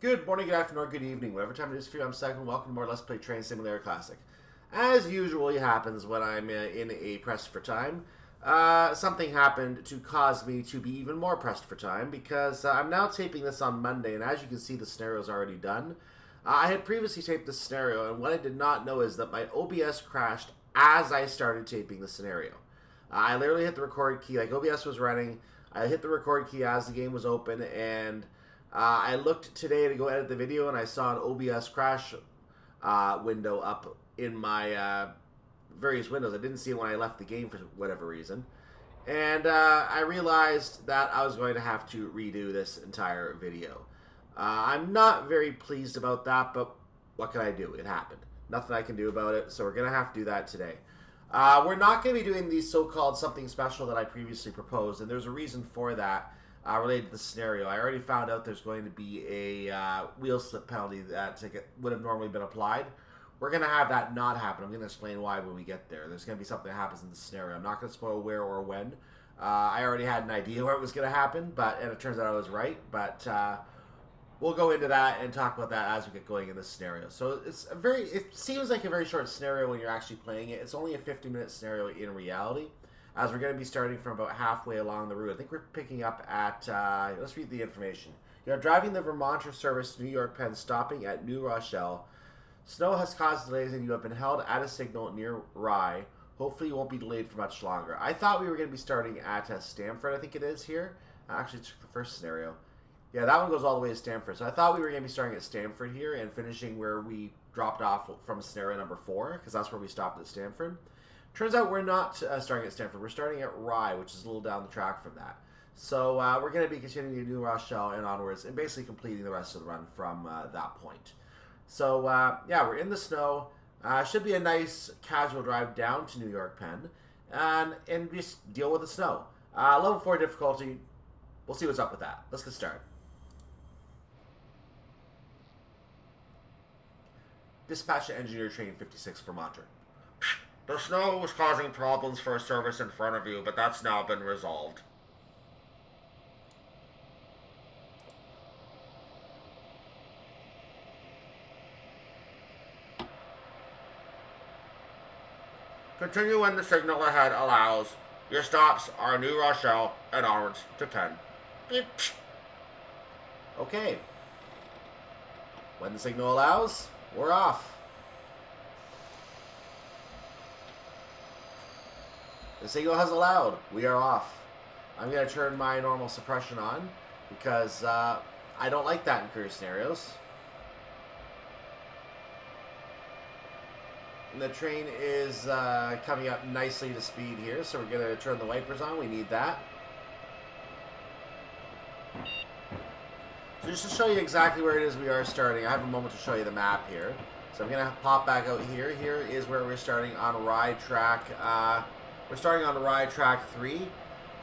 Good morning, good afternoon, or good evening. Whatever time it is for you, I'm Second. Welcome to more Let's Play Train Simulator Classic. As usually happens when I'm in a pressed for time, something happened to cause me to be even more pressed for time because I'm now taping this on Monday, and as you can see, the scenario is already done. I had previously taped the scenario, and what I did not know is that my OBS crashed as I started taping the scenario. I literally hit the record key, like OBS was running, I hit the record key as the game was open, and I looked today to go edit the video, and I saw an OBS crash window up in my various windows. I didn't see it when I left the game for whatever reason. And I realized that I was going to have to redo this entire video. I'm not very pleased about that, but what can I do? It happened. Nothing I can do about it, so we're going to have to do that today. We're not going to be doing the so-called something special that I previously proposed, and there's a reason for that. Related to the scenario. I already found out there's going to be a wheel slip penalty that would have normally been applied. We're going to have that not happen. I'm going to explain why when we get there. There's going to be something that happens in the scenario. I'm not going to spoil where or when. I already had an idea where it was going to happen, and it turns out I was right. But we'll go into that and talk about that as we get going in this scenario. So it seems like a very short scenario when you're actually playing it. It's only a 50-minute scenario in reality, as we're going to be starting from about halfway along the route. I think we're picking up at, let's read the information. You're driving the Vermonter service to New York Penn, stopping at New Rochelle. Snow has caused delays and you have been held at a signal near Rye. Hopefully you won't be delayed for much longer. I thought we were going to be starting at Stamford, I think it is here. Actually, it's the first scenario. Yeah, that one goes all the way to Stamford. So I thought we were going to be starting at Stamford here and finishing where we dropped off from scenario number 4, because that's where we stopped at Stamford. Turns out we're not starting at Stamford. We're starting at Rye, which is a little down the track from that. So we're going to be continuing to New Rochelle and onwards, and basically completing the rest of the run from that point. So, yeah, we're in the snow. Should be a nice casual drive down to New York Penn, and just deal with the snow. Level 4 difficulty. We'll see what's up with that. Let's get started. Dispatch to Engineer Train 56 Vermonter. The snow was causing problems for a service in front of you, but that's now been resolved. Continue when the signal ahead allows. Your stops are New Rochelle and onwards to Penn. Beep. Okay. When the signal allows, we're off. The signal has allowed. We are off. I'm going to turn my normal suppression on because I don't like that in career scenarios. And the train is coming up nicely to speed here, so we're going to turn the wipers on. We need that. So just to show you exactly where it is we are starting, I have a moment to show you the map here. So I'm going to pop back out here. Here is where we're starting on Rye track. We're starting on Rye track 3.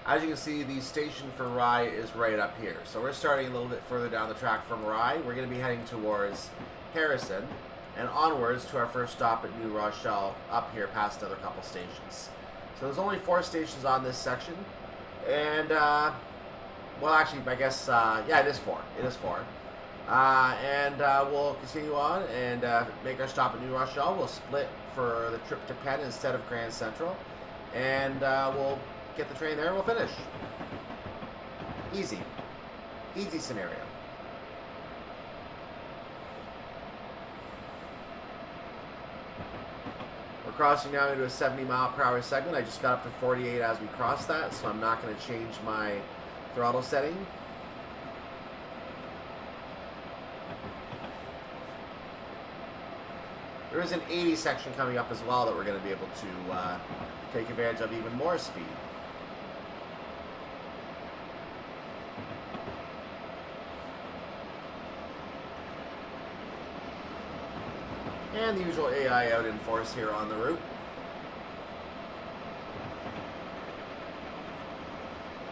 As you can see, the station for Rye is right up here. So we're starting a little bit further down the track from Rye. We're going to be heading towards Harrison and onwards to our first stop at New Rochelle up here past another couple stations. So there's only 4 stations on this section. And, well, actually, I guess, yeah, it is 4. It is 4. We'll continue on and make our stop at New Rochelle. We'll split for the trip to Penn instead of Grand Central. And we'll get the train there and we'll finish. Easy. Easy scenario. We're crossing now into a 70-mile-per-hour segment. I just got up to 48 as we cross that, so I'm not going to change my throttle setting. There is an 80 section coming up as well that we're going to be able to take advantage of even more speed. And the usual AI out in force here on the route.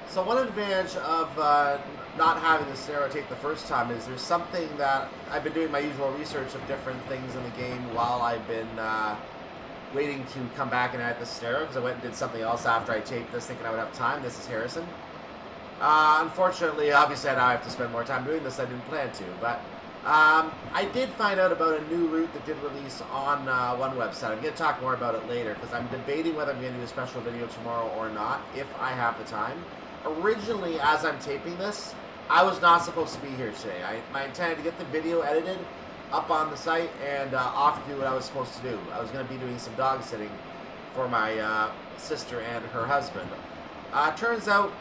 So one advantage of not having the scenario tape the first time is there's something that I've been doing my usual research of different things in the game while I've been waiting to come back and add the scenario, because I went and did something else after I taped this thinking I would have time. This is Harrison. Unfortunately, obviously, now I have to spend more time doing this. I didn't plan to, but I did find out about a new route that did release on one website. I'm going to talk more about it later because I'm debating whether I'm going to do a special video tomorrow or not, if I have the time. Originally, as I'm taping this, I was not supposed to be here today. I intended to get the video edited up on the site and off to do what I was supposed to do. I was going to be doing some dog sitting for my sister and her husband. Turns out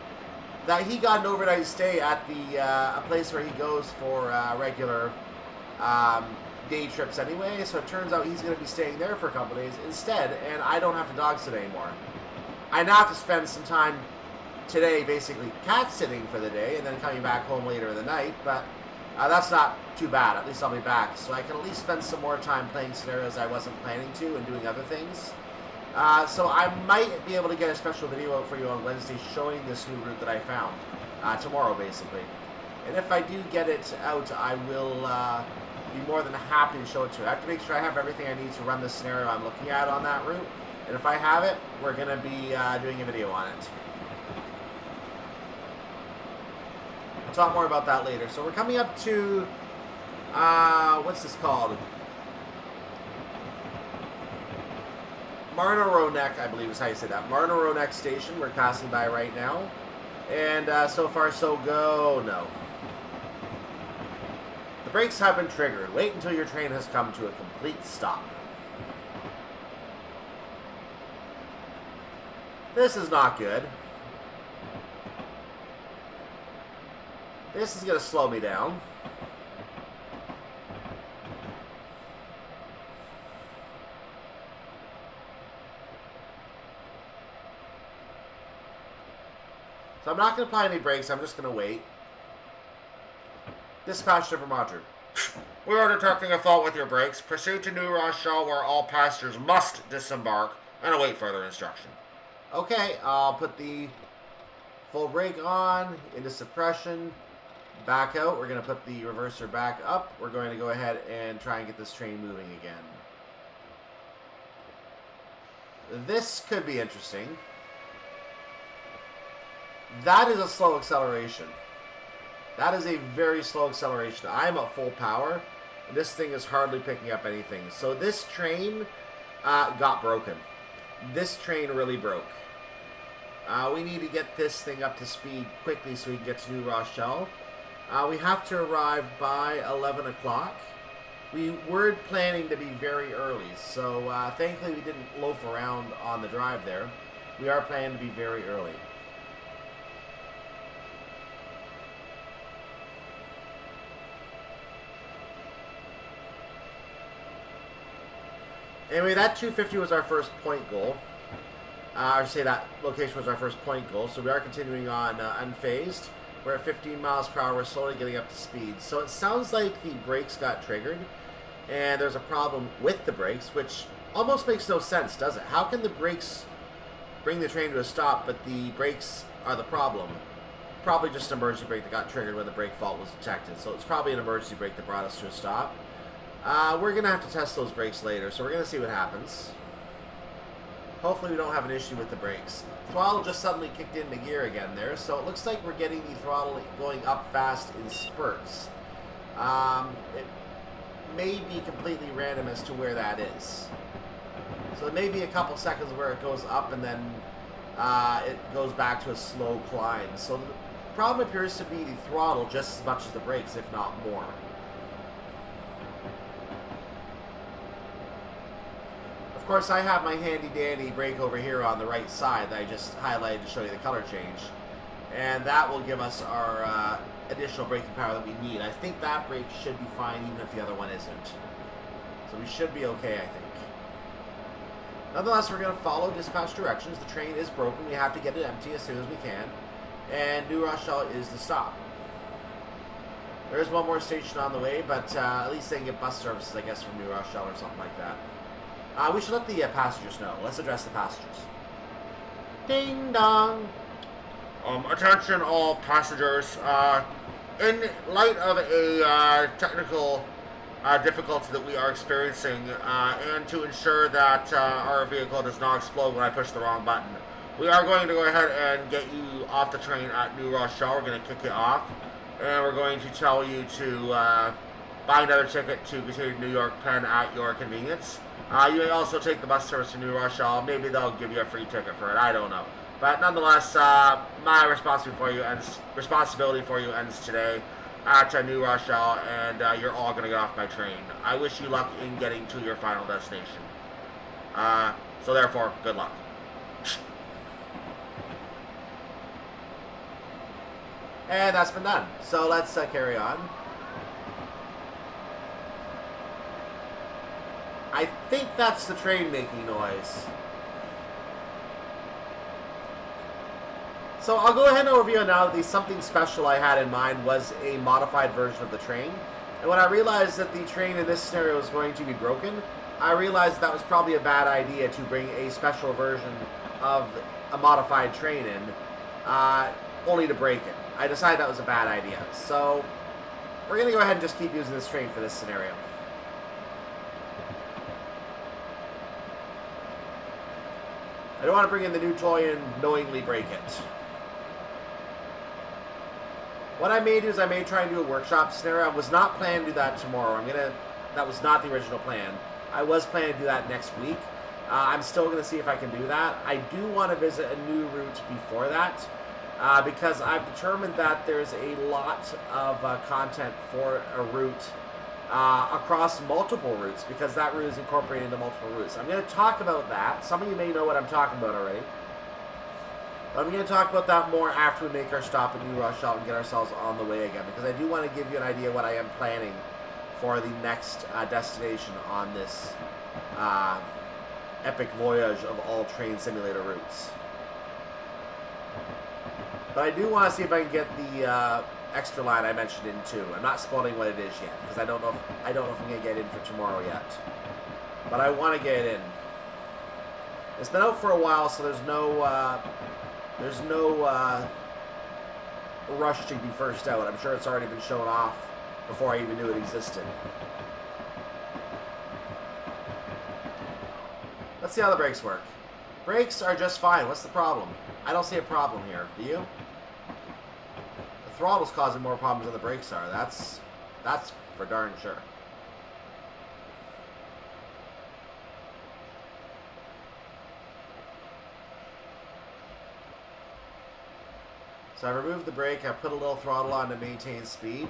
that he got an overnight stay at the a place where he goes for regular day trips anyway. So it turns out he's going to be staying there for a couple days instead, and I don't have to dog sit anymore. I now have to spend some time today basically cat sitting for the day and then coming back home later in the night, but that's not too bad. At least I'll be back, so I can at least spend some more time playing scenarios I wasn't planning to and doing other things. So I might be able to get a special video out for you on Wednesday showing this new route that I found tomorrow, basically. And if I do get it out, I will be more than happy to show it to you. I have to make sure I have everything I need to run the scenario I'm looking at on that route. And if I have it, we're going to be doing a video on it. I'll talk more about that later. So we're coming up to, what's this called? Marnaroneck, I believe is how you say that. Marnaroneck Station we're passing by right now. And so far so go, no. The brakes have been triggered. Wait until your train has come to a complete stop. This is not good. This is going to slow me down. So I'm not going to apply any brakes. I'm just going to wait. Dispatch to Vermonter. We are detecting a fault with your brakes. Proceed to New Rochelle where all passengers must disembark and await further instruction. Okay, I'll put the full brake on, into suppression, back out. We're going to put the reverser back up. We're going to go ahead and try and get this train moving again. This could be interesting. That is a slow acceleration. That is a very slow acceleration. I'm at full power. And this thing is hardly picking up anything. So this train got broken. This train really broke. We need to get this thing up to speed quickly so we can get to New Rochelle. We have to arrive by 11 o'clock. We were planning to be very early. So thankfully we didn't loaf around on the drive there. We are planning to be very early. Anyway, that 250 was our first point goal. I should say that location was our first point goal. So we are continuing on unfazed. We're at 15 miles per hour. We're slowly getting up to speed. So it sounds like the brakes got triggered. And there's a problem with the brakes, which almost makes no sense, does it? How can the brakes bring the train to a stop, but the brakes are the problem? Probably just an emergency brake that got triggered when the brake fault was detected. So it's probably an emergency brake that brought us to a stop. We're going to have to test those brakes later, so we're going to see what happens. Hopefully we don't have an issue with the brakes. Throttle just suddenly kicked into gear again there, so it looks like we're getting the throttle going up fast in spurts. It may be completely random as to where that is. So it may be a couple seconds where it goes up and then it goes back to a slow climb. So the problem appears to be the throttle just as much as the brakes, if not more. Of course, I have my handy-dandy brake over here on the right side that I just highlighted to show you the color change. And that will give us our additional braking power that we need. I think that brake should be fine even if the other one isn't. So we should be okay, I think. Nonetheless, we're going to follow dispatch directions. The train is broken. We have to get it empty as soon as we can. And New Rochelle is the stop. There's one more station on the way, but at least they can get bus services, I guess, from New Rochelle or something like that. We should let the passengers know. Let's address the passengers. Ding dong. Attention all passengers. In light of a technical difficulty that we are experiencing, and to ensure that our vehicle does not explode when I push the wrong button, We are going to go ahead and get you off the train at New Rochelle. We're going to kick you off, and we're going to tell you to buy another ticket to continue to New York Penn at your convenience. You may also take the bus service to New Rochelle. Maybe they'll give you a free ticket for it. I don't know. But nonetheless, my responsibility for you ends today at New Rochelle, and you're all going to get off my train. I wish you luck in getting to your final destination. So therefore, good luck. And that's been done. So let's carry on. I think that's the train making noise. So I'll go ahead and overview now the something special I had in mind was a modified version of the train. And when I realized that the train in this scenario was going to be broken, I realized that was probably a bad idea to bring a special version of a modified train in, only to break it. I decided that was a bad idea. So we're going to go ahead and just keep using this train for this scenario. I don't want to bring in the new toy and knowingly break it. What I may do is I may try and do a workshop scenario. I was not planning to do that tomorrow. That was not the original plan. I was planning to do that next week. I'm still going to see if I can do that. I do want to visit a new route before that. Because I've determined that there's a lot of content for a route across multiple routes, because that route is incorporated into multiple routes. I'm going to talk about that. Some of you may know what I'm talking about already. But I'm going to talk about that more after we make our stop at New Rochelle and get ourselves on the way again, because I do want to give you an idea what I am planning for the next destination on this epic voyage of all train simulator routes. But I do want to see if I can get the extra line I mentioned in too. I'm not spoiling what it is yet, because I don't know if I'm going to get in for tomorrow yet. But I want to get it in. It's been out for a while, so there's no rush to be first out. I'm sure it's already been shown off before I even knew it existed. Let's see how the brakes work. Brakes are just fine. What's the problem? I don't see a problem here. Do you? The throttle's causing more problems than the brakes are. That's for darn sure. So I removed the brake. I put a little throttle on to maintain speed.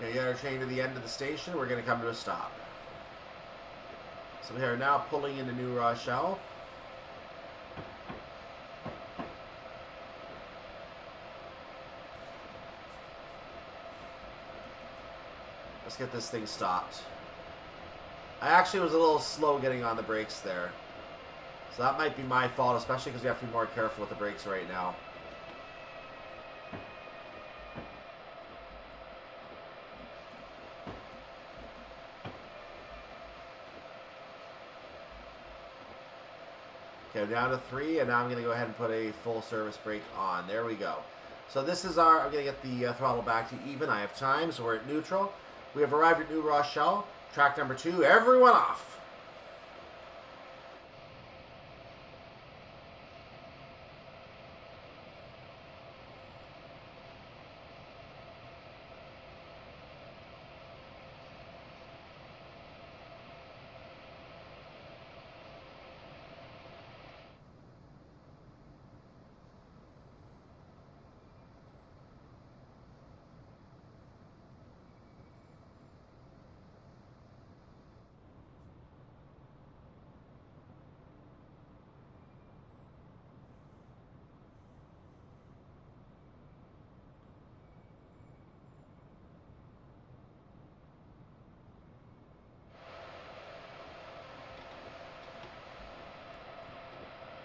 Okay, get our train to the end of the station. We're going to come to a stop. So we are now pulling into New Rochelle. Let's get this thing stopped. I actually was a little slow getting on the brakes there. So that might be my fault, especially because we have to be more careful with the brakes right now. Okay, I'm down to 3, and now I'm going to go ahead and put a full service brake on. There we go. So this is I'm going to get the throttle back to even. I have time, so we're at neutral. We have arrived at New Rochelle. Track number 2, everyone off.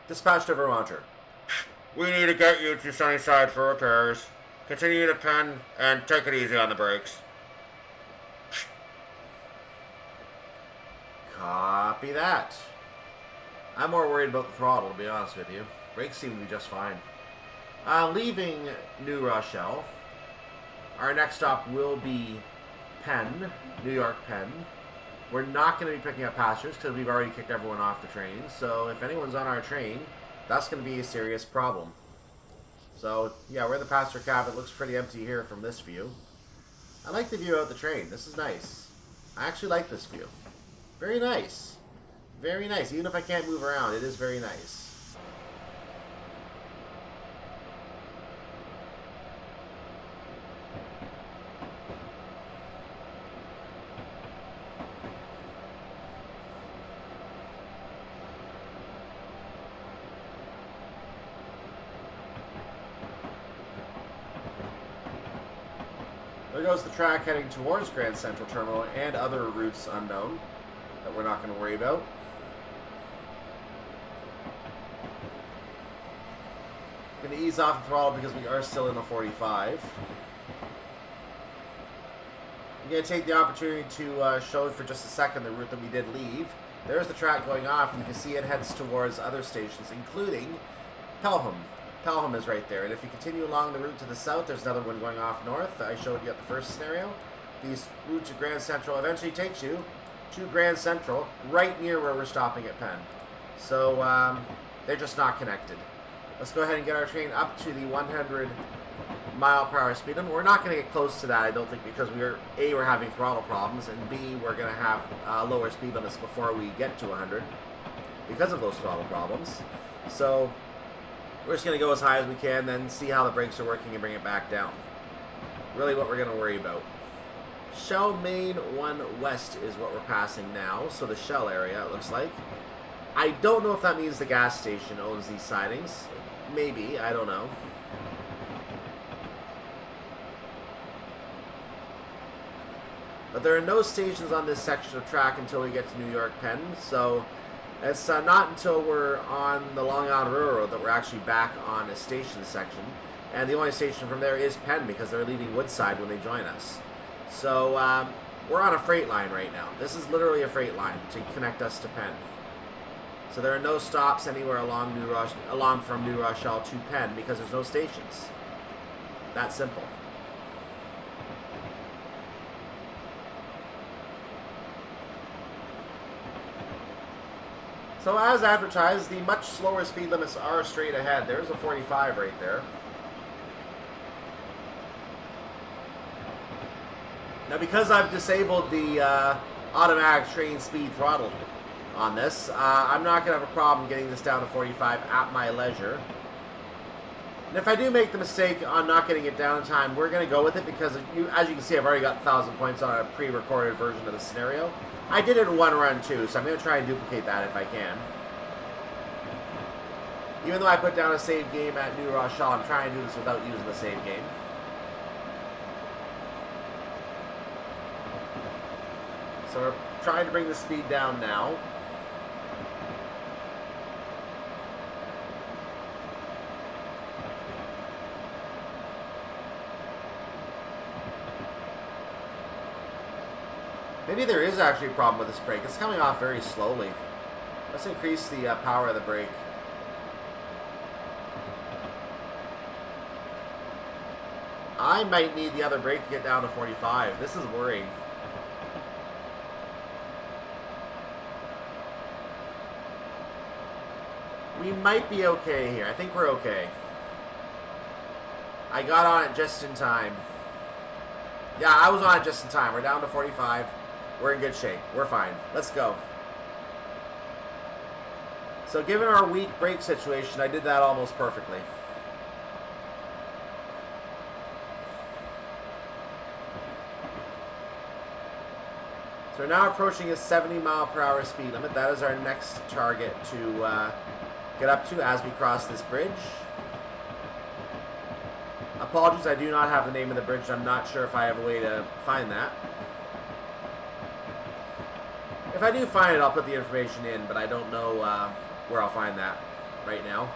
Dispatch to Vermonter. We need to get you to Sunnyside for repairs. Continue to Penn and take it easy on the brakes. Copy that. I'm more worried about the throttle, to be honest with you. Brakes seem to be just fine. Leaving New Rochelle, our next stop will be Penn, New York Penn. We're not going to be picking up passengers because we've already kicked everyone off the train. So if anyone's on our train, that's going to be a serious problem. So yeah, we're in the passenger cab. It looks pretty empty here from this view. I like the view out the train. This is nice. I actually like this view. Very nice. Very nice. Even if I can't move around, it is very nice. There goes the track heading towards Grand Central Terminal and other routes unknown that we're not going to worry about. I'm going to ease off the throttle because we are still in the 45. I'm going to take the opportunity to show for just a second the route that we did leave. There's the track going off, and you can see it heads towards other stations, including Pelham. Pelham is right there, and if you continue along the route to the south, there's another one going off north. I showed you at the first scenario. These route to Grand Central eventually takes you to Grand Central, right near where we're stopping at Penn. So they're just not connected. Let's go ahead and get our train up to the 100 mile per hour speed limit. We're not going to get close to that, I don't think, because we're having throttle problems, and B, we're going to have lower speed limits before we get to 100 because of those throttle problems. So we're just going to go as high as we can, then see how the brakes are working and bring it back down. Really what we're going to worry about. Shell Main 1 West is what we're passing now, so the Shell area, it looks like. I don't know if that means the gas station owns these sidings. Maybe, I don't know. But there are no stations on this section of track until we get to New York Penn, so it's not until we're on the Long Island Railroad that we're actually back on a station section. And the only station from there is Penn because they're leaving Woodside when they join us. So we're on a freight line right now. This is literally a freight line to connect us to Penn. So there are no stops anywhere along from New Rochelle to Penn because there's no stations. That simple. So as advertised, the much slower speed limits are straight ahead. There's a 45 right there. Now because I've disabled the automatic train speed throttle on this, I'm not going to have a problem getting this down to 45 at my leisure. And if I do make the mistake on not getting it down in time, we're going to go with it because, as you can see, I've already got 1,000 points on a pre-recorded version of the scenario. I did it in one run too, so I'm going to try and duplicate that if I can. Even though I put down a save game at New Rochelle, I'm trying to do this without using the save game. So we're trying to bring the speed down now. Maybe there is actually a problem with this brake. It's coming off very slowly. Let's increase the power of the brake. I might need the other brake to get down to 45. This is worrying. We might be okay here. I think we're okay. I got on it just in time. Yeah, I was on it just in time. We're down to 45. We're in good shape. We're fine. Let's go. So given our weak brake situation, I did that almost perfectly. So we're now approaching a 70 mile per hour speed limit. That is our next target to get up to as we cross this bridge. Apologies, I do not have the name of the bridge. I'm not sure if I have a way to find that. If I do find it, I'll put the information in, but I don't know where I'll find that right now.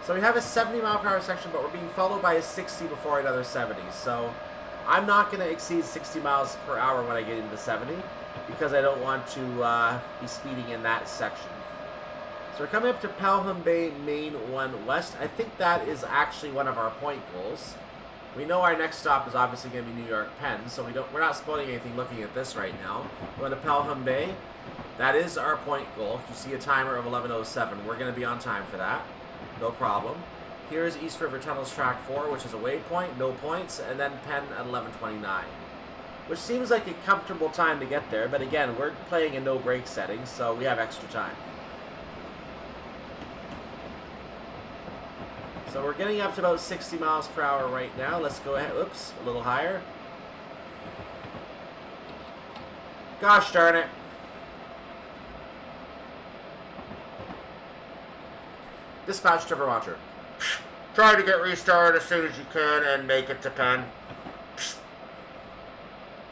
So we have a 70 mile per hour section, but we're being followed by a 60 before another 70. So I'm not going to exceed 60 miles per hour when I get into 70 because I don't want to be speeding in that section. So we're coming up to Pelham Bay Main 1 West. I think that is actually one of our point goals. We know our next stop is obviously going to be New York Penn, so we're not spoiling anything looking at this right now. Going to Pelham Bay. That is our point goal. You see a timer of 11:07. We're going to be on time for that. No problem. Here's East River Tunnels Track 4, which is a waypoint, no points, and then Penn at 11:29. Which seems like a comfortable time to get there, but again, we're playing in no brake settings, so we have extra time. So we're getting up to about 60 miles per hour right now. Let's go ahead. Oops, a little higher. Gosh darn it. Dispatch to Vermonter. Try to get restarted as soon as you can and make it to Penn.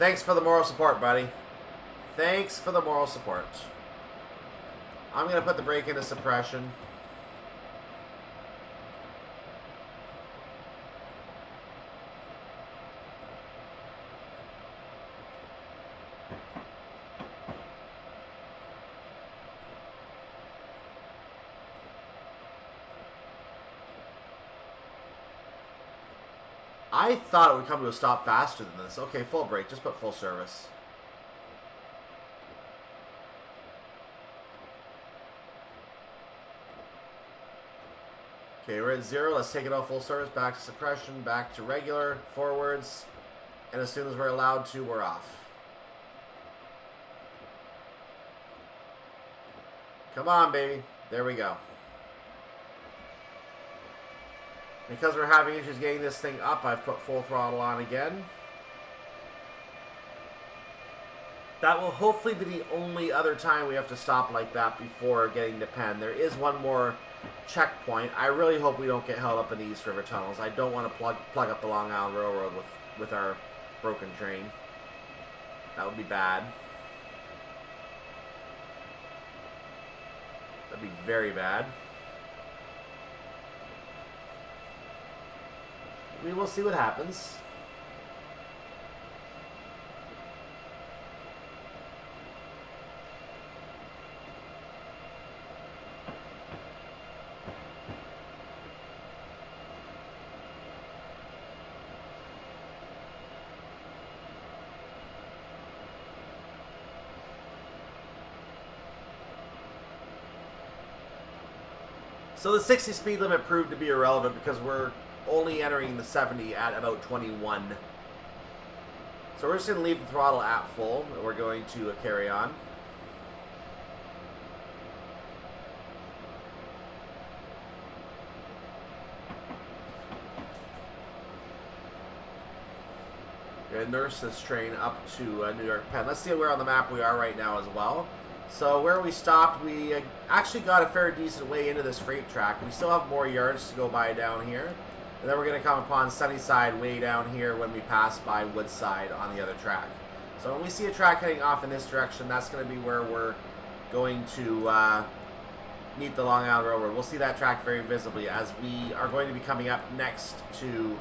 Thanks for the moral support, buddy. Thanks for the moral support. I'm going to put the brake into suppression. I thought it would come to a stop faster than this. Okay, full brake. Just put full service. Okay, we're at 0. Let's take it off full service. Back to suppression. Back to regular. Forwards. And as soon as we're allowed to, we're off. Come on, baby. There we go. Because we're having issues getting this thing up, I've put full throttle on again. That will hopefully be the only other time we have to stop like that before getting to Penn. There is one more checkpoint. I really hope we don't get held up in the East River tunnels. I don't want to plug up the Long Island Railroad with our broken train. That would be bad. That'd be very bad. We will see what happens. So the 60 speed limit proved to be irrelevant because we're only entering the 70 at about 21. So we're just going to leave the throttle at full, and we're going to carry on. Going to nurse this train up to New York Penn. Let's see where on the map we are right now as well. So where we stopped, we actually got a fair decent way into this freight track. We still have more yards to go by down here. And then we're going to come upon Sunnyside way down here when we pass by Woodside on the other track. So when we see a track heading off in this direction, that's going to be where we're going to meet the Long Island Railroad. We'll see that track very visibly as we are going to be coming up next to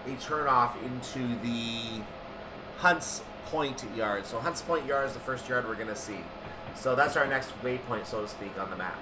a turnoff into the Hunts Point yard. So Hunts Point yard is the first yard we're going to see. So that's our next waypoint, so to speak, on the map.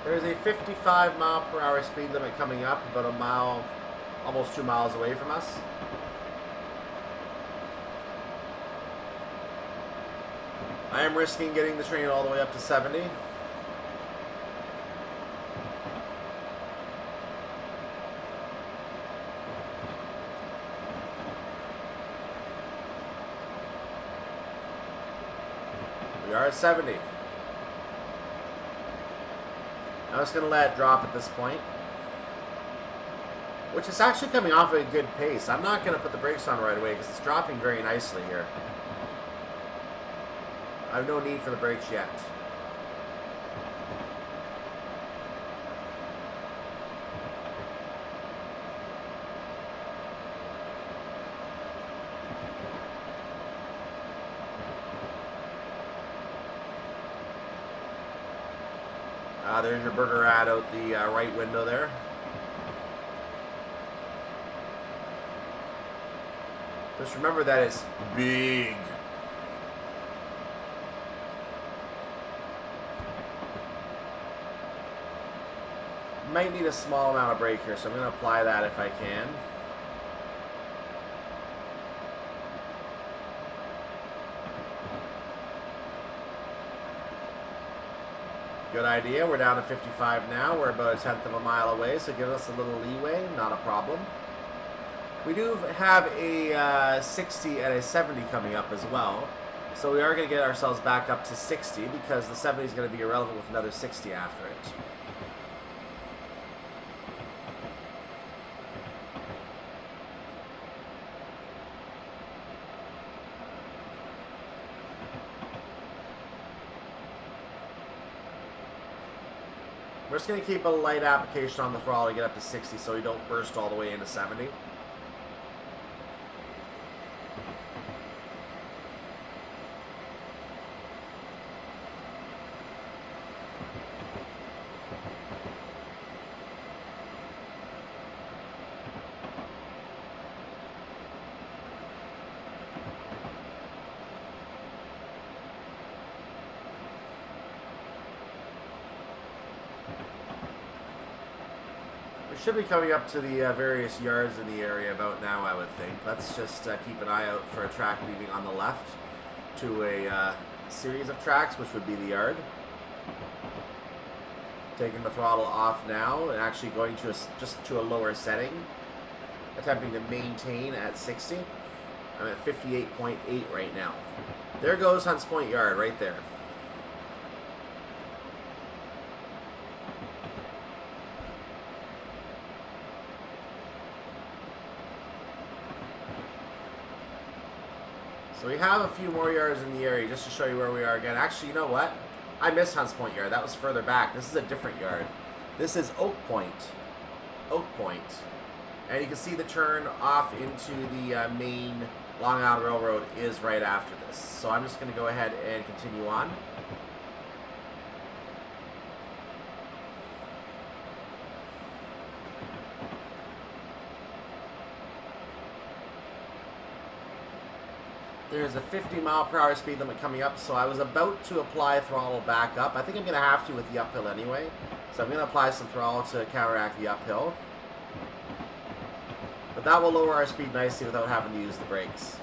There's a 55 mile per hour speed limit coming up, about a mile, almost 2 miles away from us. I am risking getting the train all the way up to 70. We are at 70. I'm just going to let it drop at this point. which is actually coming off at a good pace. I'm not going to put the brakes on right away because it's dropping very nicely here. I have no need for the brakes yet. There's your burger ad out the right window there. Just remember that it's big. Might need a small amount of brake here, so I'm going to apply that if I can. Good idea. We're down to 55 now. We're about a tenth of a mile away, so give us a little leeway. Not a problem. We do have a 60 and a 70 coming up as well. So we are going to get ourselves back up to 60 because the 70 is going to be irrelevant with another 60 after it. We're just going to keep a light application on the throttle to get up to 60 so we don't burst all the way into 70. Should be coming up to the various yards in the area about now, I would think. Let's just keep an eye out for a track leading on the left to a series of tracks, which would be the yard. Taking the throttle off now and actually going to just to a lower setting. Attempting to maintain at 60. I'm at 58.8 right now. There goes Hunts Point Yard right there. So we have a few more yards in the area just to show you where we are again. Actually, you know what? I missed Hunts Point Yard. That was further back. This is a different yard. This is Oak Point. Oak Point. And you can see the turn off into the main Long Island Railroad is right after this. So I'm just going to go ahead and continue on. There's a 50-mile-per-hour speed limit coming up, so I was about to apply throttle back up. I think I'm going to have to with the uphill anyway. So I'm going to apply some throttle to counteract the uphill. But that will lower our speed nicely without having to use the brakes.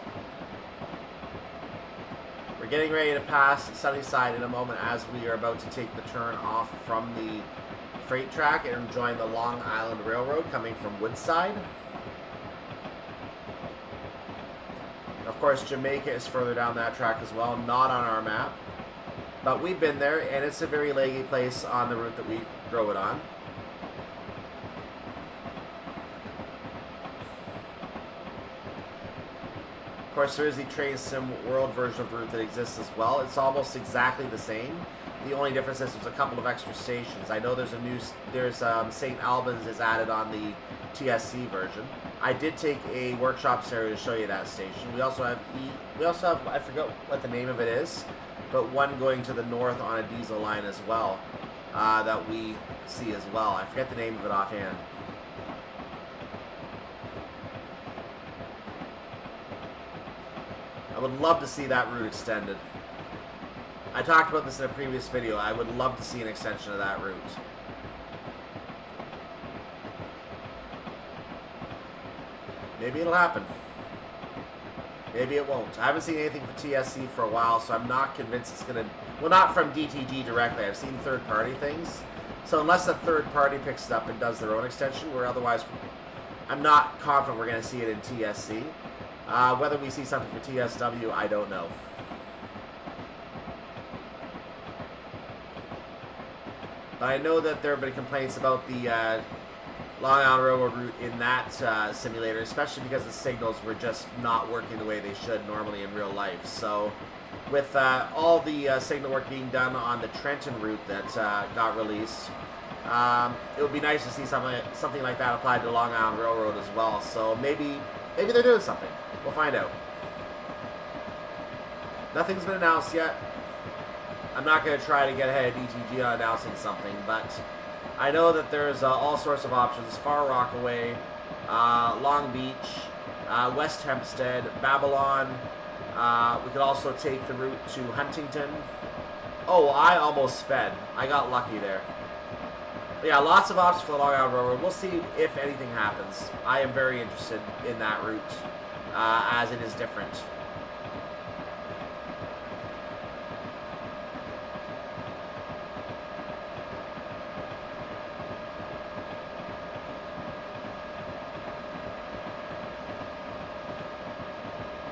We're getting ready to pass Sunnyside in a moment as we are about to take the turn off from the freight track and join the Long Island Railroad coming from Woodside. Of course, Jamaica is further down that track as well, not on our map. But we've been there, and it's a very leggy place on the route that we drove it on. Of course, there is the Train Sim World version of the route that exists as well. It's almost exactly the same. The only difference is there's a couple of extra stations. I know there's St. Albans is added on the TSC version. I did take a workshop scenario to show you that station. We also have I forgot what the name of it is, but one going to the north on a diesel line as well that we see as well. I forget the name of it offhand. I would love to see that route extended. I talked about this in a previous video. I would love to see an extension of that route. Maybe it'll happen. Maybe it won't. I haven't seen anything for TSC for a while, so I'm not convinced it's going to... Well, not from DTG directly. I've seen third-party things. So unless a third party picks it up and does their own extension, where otherwise I'm not confident we're going to see it in TSC. Whether we see something for TSW, I don't know. But I know that there have been complaints about the Long Island Railroad route in that simulator, especially because the signals were just not working the way they should normally in real life. So with all the signal work being done on the Trenton route that got released, it would be nice to see something like that applied to Long Island Railroad as well. So maybe they're doing something. We'll find out. Nothing's been announced yet. I'm not going to try to get ahead of DTG on announcing something, but I know that there's all sorts of options. Far Rockaway, Long Beach, West Hempstead, Babylon. We could also take the route to Huntington. Oh, I almost sped. I got lucky there. But yeah, lots of options for the Long Island Railroad. We'll see if anything happens. I am very interested in that route, as it is different.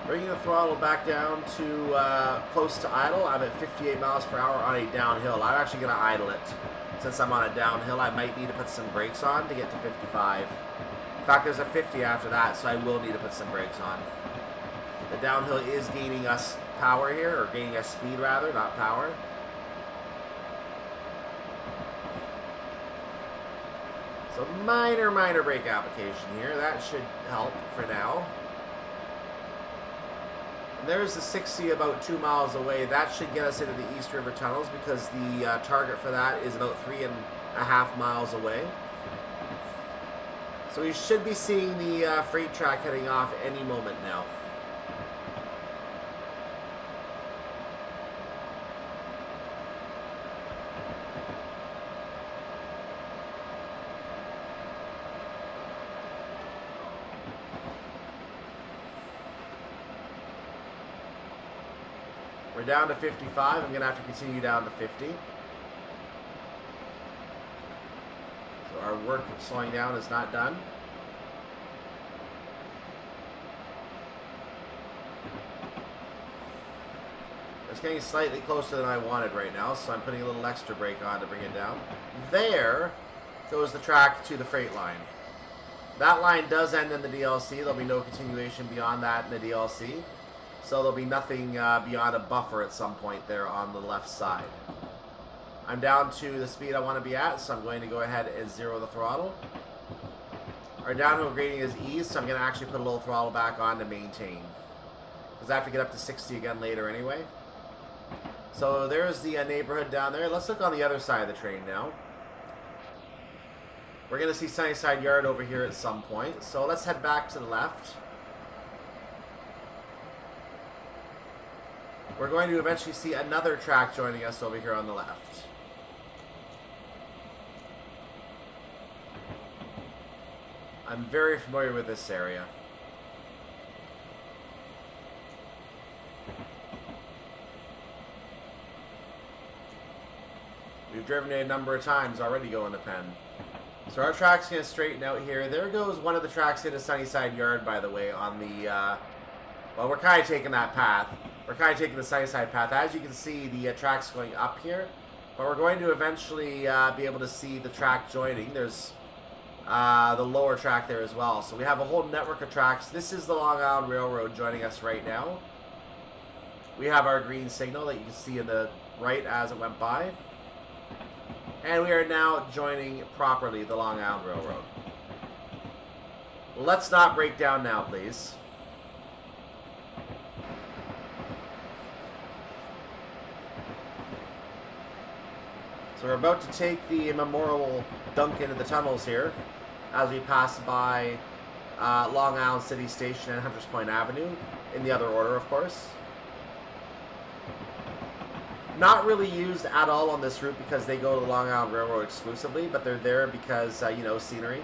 Bringing the throttle back down to close to idle. I'm at 58 miles per hour on a downhill. I'm actually going to idle it. Since I'm on a downhill, I might need to put some brakes on to get to 55. In fact, there's a 50 after that, so I will need to put some brakes on. The downhill is gaining us power here, or gaining us speed rather, not power. So minor brake application here. That should help for now. There's the 60 about 2 miles away. That should get us into the East River tunnels because the target for that is about 3.5 miles away. So we should be seeing the freight track heading off any moment now. We're down to 55. I'm going to have to continue down to 50. So our work slowing down is not done. It's getting slightly closer than I wanted right now, so I'm putting a little extra brake on to bring it down. There goes the track to the freight line. That line does end in the DLC. There'll be no continuation beyond that in the DLC. So there'll be nothing beyond a buffer at some point there on the left side. I'm down to the speed I want to be at, so I'm going to go ahead and zero the throttle. Our downhill grading is eased, so I'm going to actually put a little throttle back on to maintain. Because I have to get up to 60 again later anyway. So there's the neighborhood down there. Let's look on the other side of the train now. We're going to see Sunnyside Yard over here at some point. So let's head back to the left. We're going to eventually see another track joining us over here on the left. I'm very familiar with this area. We've driven it a number of times already going to Penn. So our track's going to straighten out here. There goes one of the tracks into Sunnyside Yard, by the way, on the... well, we're kind of taking that path. We're kind of taking the Sunnyside path. As you can see, the track's going up here. But we're going to eventually be able to see the track joining. There's the lower track there as well. So we have a whole network of tracks. This is the Long Island Railroad joining us right now. We have our green signal that you can see in the right as it went by. And we are now joining properly the Long Island Railroad. Let's not break down now, please. So we're about to take the memorial dunk into the tunnels here as we pass by Long Island City Station and Hunters Point Avenue, in the other order, of course. Not really used at all on this route because they go to the Long Island Railroad exclusively, but they're there because, you know, scenery.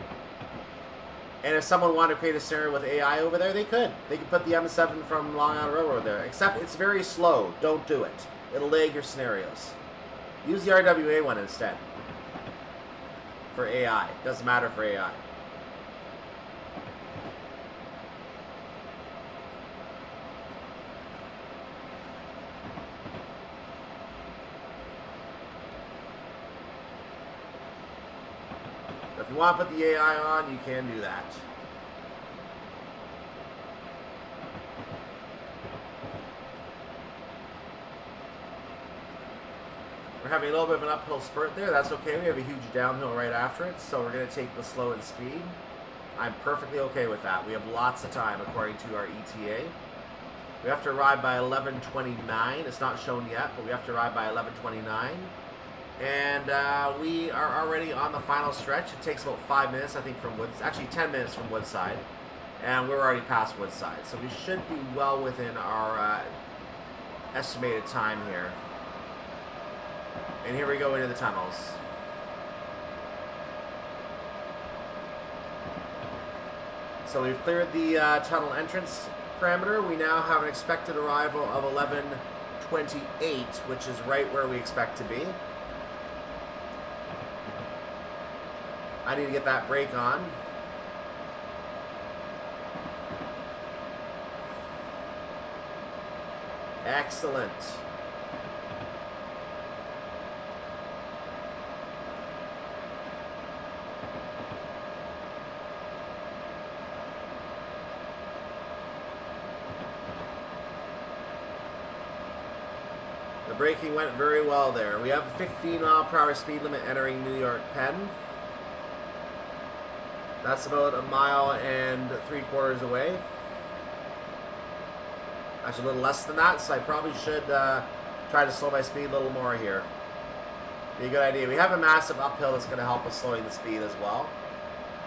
And if someone wanted to create a scenario with AI over there, they could. They could put the M7 from Long Island Railroad there, except it's very slow. Don't do it. It'll lag your scenarios. Use the RWA one instead. For AI. Doesn't matter for AI. The if you want to put the AI on, you can do that. We're having a little bit of an uphill spurt there. That's okay. We have a huge downhill right after it, so we're going to take the slow and speed. I'm perfectly okay with that. We have lots of time according to our ETA. We have to arrive by 11:29. It's not shown yet, but we have to arrive by 11:29. And we are already on the final stretch. It takes about 5 minutes, I think, from Woods. Actually, 10 minutes from Woodside. And we're already past Woodside. So we should be well within our estimated time here. And here we go into the tunnels. So we've cleared the tunnel entrance parameter. We now have an expected arrival of 11:28, which is right where we expect to be. I need to get that brake on. Excellent. The braking went very well there. We have a 15-mile-per-hour speed limit entering New York Penn. That's about 1.75 miles away. Actually, a little less than that, so I probably should try to slow my speed a little more here. Be a good idea. We have a massive uphill that's going to help us slowing the speed as well.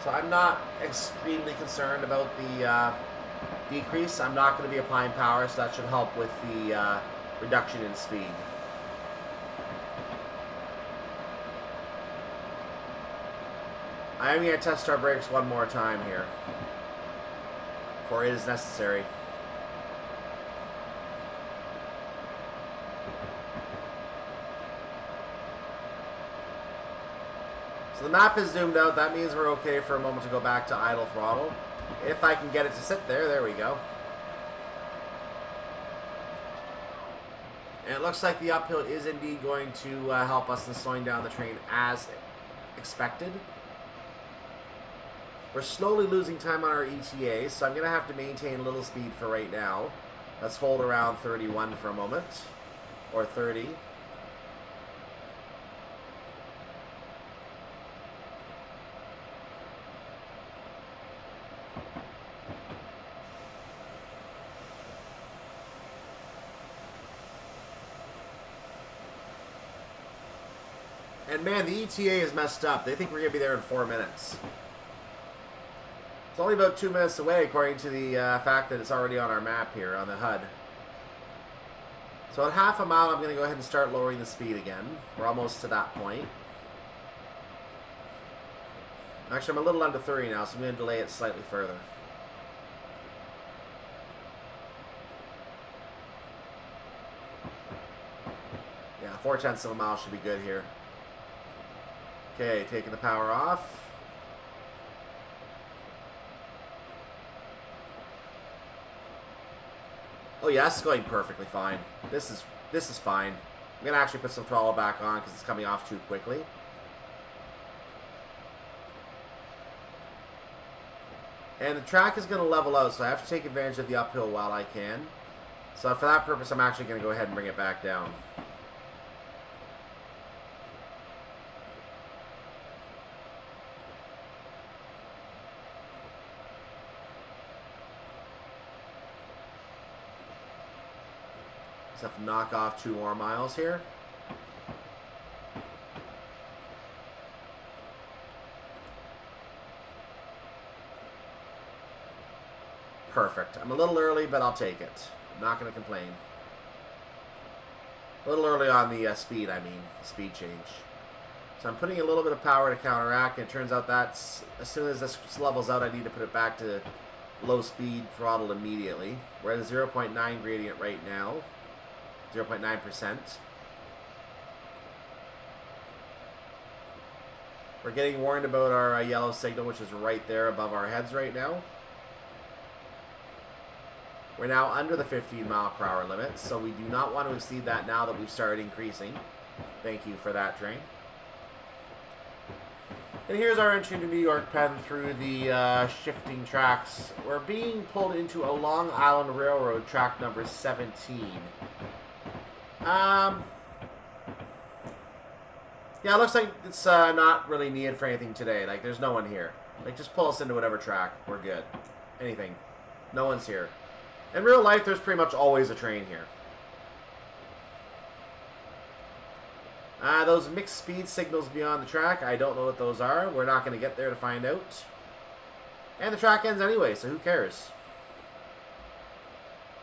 So I'm not extremely concerned about the decrease. I'm not going to be applying power, so that should help with the reduction in speed. I am going to test our brakes one more time here, for it is necessary. So the map is zoomed out. That means we're okay for a moment to go back to idle throttle. If I can get it to sit there, there we go. And it looks like the uphill is indeed going to help us in slowing down the train as expected. We're slowly losing time on our ETA, so I'm going to have to maintain a little speed for right now. Let's hold around 31 for a moment, or 30. And man, the ETA is messed up. They think we're going to be there in 4 minutes. It's only about 2 minutes away, according to the fact that it's already on our map here, on the HUD. So at 1/2 mile, I'm going to go ahead and start lowering the speed again. We're almost to that point. Actually, I'm a little under 30 now, so I'm going to delay it slightly further. Yeah, 0.4 of a mile should be good here. Okay, taking the power off. Oh yeah, it's going perfectly fine. This is fine. I'm gonna actually put some throttle back on because it's coming off too quickly. And the track is gonna level out, so I have to take advantage of the uphill while I can. So for that purpose, I'm actually gonna go ahead and bring it back down. Just have to knock off 2 more miles here. Perfect. I'm a little early, but I'll take it. I'm not going to complain. A little early on the speed, I mean. Speed change. So I'm putting a little bit of power to counteract, and it turns out that's, as soon as this levels out, I need to put it back to low speed throttle immediately. We're at a 0.9 gradient right now. 0.9%. We're getting warned about our yellow signal, which is right there above our heads right now. We're now under the 15-mile-per-hour limit, so we do not want to exceed that now that we've started increasing. Thank you for that, train. And here's our entry to New York Penn through the shifting tracks. We're being pulled into a Long Island Railroad track number 17. Yeah, it looks like it's not really needed for anything today. Like, there's no one here. Like, just pull us into whatever track. We're good. Anything. No one's here. In real life, there's pretty much always a train here. Those mixed speed signals beyond the track, I don't know what those are. We're not going to get there to find out. And the track ends anyway, so who cares?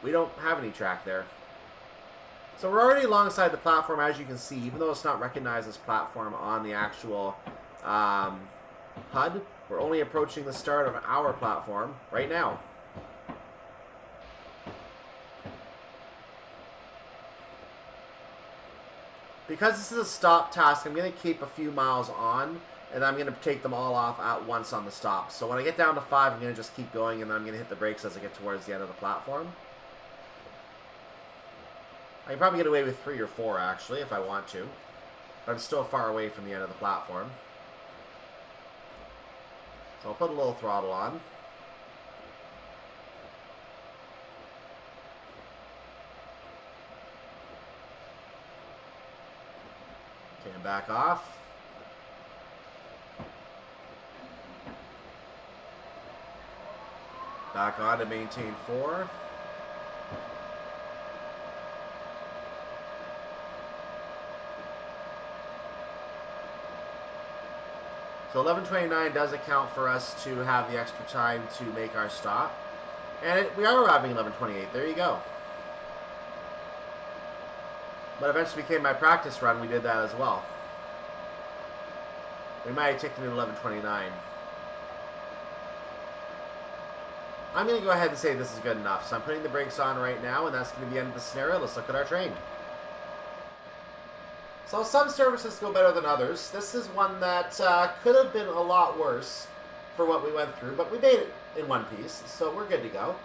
We don't have any track there. So we're already alongside the platform, as you can see, even though it's not recognized as platform on the actual HUD. We're only approaching the start of our platform right now. Because this is a stop task, I'm going to keep a few miles on, and I'm going to take them all off at once on the stop. So when I get down to 5, I'm going to just keep going, and then I'm going to hit the brakes as I get towards the end of the platform. I can probably get away with 3 or 4, actually, if I want to. But I'm still far away from the end of the platform. So I'll put a little throttle on. Okay, and back off. Back on to maintain 4. So 11:29 does account for us to have the extra time to make our stop. And we are arriving at 11:28. There you go. But eventually became my practice run. We did that as well. We might have taken it at 11:29. I'm going to go ahead and say this is good enough. So I'm putting the brakes on right now, and that's going to be the end of the scenario. Let's look at our train. So some services go better than others. This is one that could have been a lot worse for what we went through, but we made it in one piece, so we're good to go.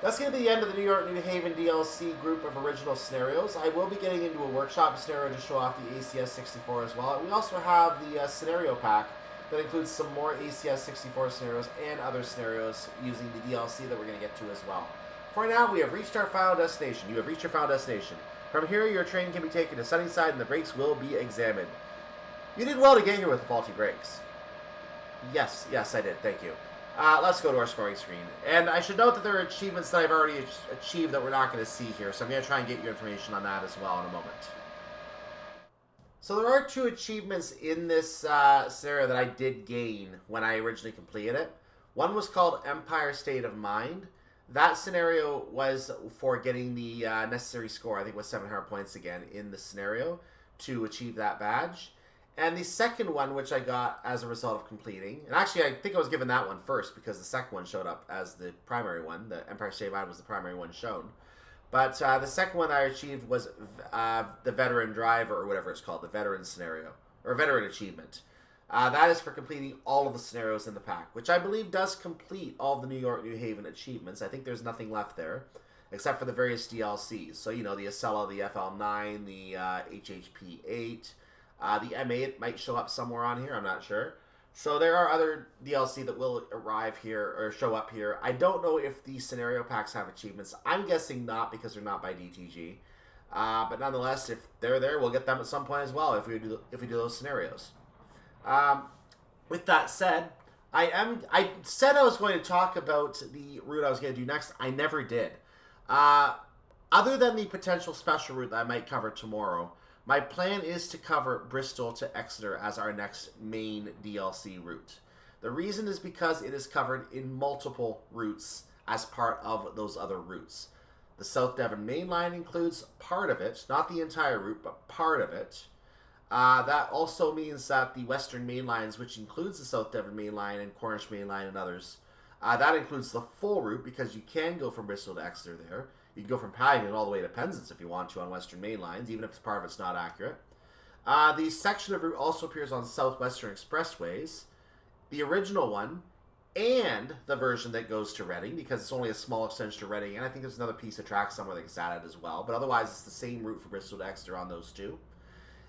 That's going to be the end of the New York New Haven DLC group of original scenarios. I will be getting into a workshop scenario to show off the ACS 64 as well. We also have the scenario pack that includes some more ACS 64 scenarios and other scenarios using the DLC that we're going to get to as well. For now, we have reached our final destination. You have reached your final destination. From here, your train can be taken to Sunnyside and the brakes will be examined. You did well to get here with the faulty brakes. Yes, I did. Thank you. Let's go to our scoring screen. And I should note that there are achievements that I've already achieved that we're not going to see here, so I'm going to try and get you information on that as well in a moment. So there are 2 achievements in this scenario that I did gain when I originally completed it. One was called Empire State of Mind. That scenario was for getting the necessary score, I think it was 700 points again, in the scenario to achieve that badge. And the second one, which I got as a result of completing, and actually I think I was given that one first because the second one showed up as the primary one. The Empire State of Mind was the primary one shown. But the second one I achieved was the Veteran Driver, or whatever it's called, the Veteran Scenario, or Veteran Achievement. That is for completing all of the scenarios in the pack, which I believe does complete all of the New York New Haven achievements. I think there's nothing left there, except for the various DLCs. So, you know, the Acela, the FL9, the HHP8, the M8 might show up somewhere on here, I'm not sure. So there are other DLC that will arrive here, or show up here. I don't know if the scenario packs have achievements. I'm guessing not, because they're not by DTG. But nonetheless, if they're there, we'll get them at some point as well, if we do those scenarios. With that said, I said I was going to talk about the route I was going to do next. I never did. Other than the potential special route that I might cover tomorrow, my plan is to cover Bristol to Exeter as our next main DLC route. The reason is because it is covered in multiple routes as part of those other routes. The South Devon Main Line includes part of it, not the entire route, but part of it. That also means that the Western Main Lines, which includes the South Devon Main Line and Cornish Main Line and others, that includes the full route, because you can go from Bristol to Exeter there. You can go from Paddington all the way to Penzance if you want to on Western Main Lines, even if part of it's not accurate. The section of route also appears on Southwestern Expressways, the original one, and the version that goes to Reading, because it's only a small extension to Reading, and I think there's another piece of track somewhere that gets added as well. But otherwise, it's the same route from Bristol to Exeter on those 2.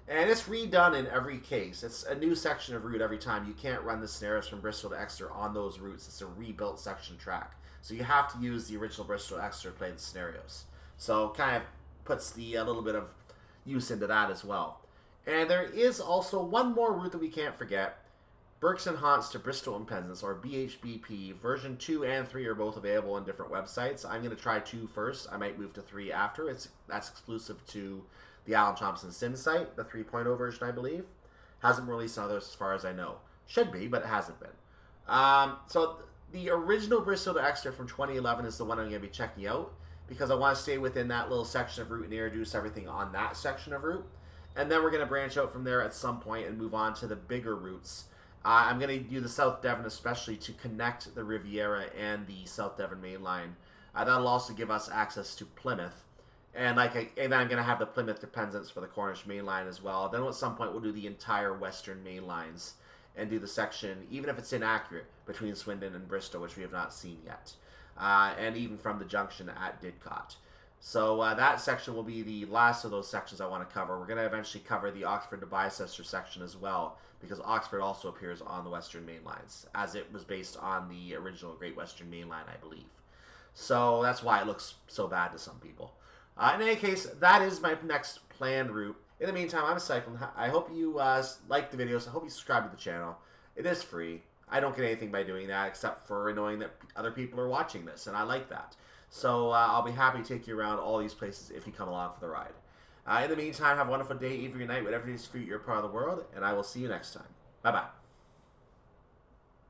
And it's redone in every case. It's a new section of route every time. You can't run the scenarios from Bristol to Exeter on those routes. It's a rebuilt section track. So you have to use the original Bristol to Exeter to play the scenarios. So kind of puts the a little bit of use into that as well. And there is also one more route that we can't forget. Berks and Haunts to Bristol and Penzance, or BHBP. Version 2 and 3 are both available on different websites. I'm going to try 2 first. I might move to 3 after. That's exclusive to the Alan Thompson Sim site, the 3.0 version, I believe. Hasn't been released on others as far as I know. Should be, but it hasn't been. So the original Bristol to Exeter from 2011 is the one I'm going to be checking out, because I want to stay within that little section of route and introduce everything on that section of route. And then we're going to branch out from there at some point and move on to the bigger routes. I'm going to do the South Devon especially to connect the Riviera and the South Devon main line. That'll also give us access to Plymouth. And then I'm going to have the Plymouth to Penzance for the Cornish main line as well. Then at some point we'll do the entire Western main lines and do the section, even if it's inaccurate, between Swindon and Bristol, which we have not seen yet. And even from the junction at Didcot. So that section will be the last of those sections I want to cover. We're going to eventually cover the Oxford to Bicester section as well, because Oxford also appears on the Western Main Lines, as it was based on the original Great Western Main Line, I believe. So that's why it looks so bad to some people. In any case, that is my next planned route. In the meantime, I'm Cycling. I hope you like the videos. I hope you subscribe to the channel. It is free. I don't get anything by doing that except for knowing that other people are watching this, and I like that. So I'll be happy to take you around all these places if you come along for the ride. In the meantime, have a wonderful day, evening, or night, whatever it is for you, you're part of the world, and I will see you next time. Bye-bye.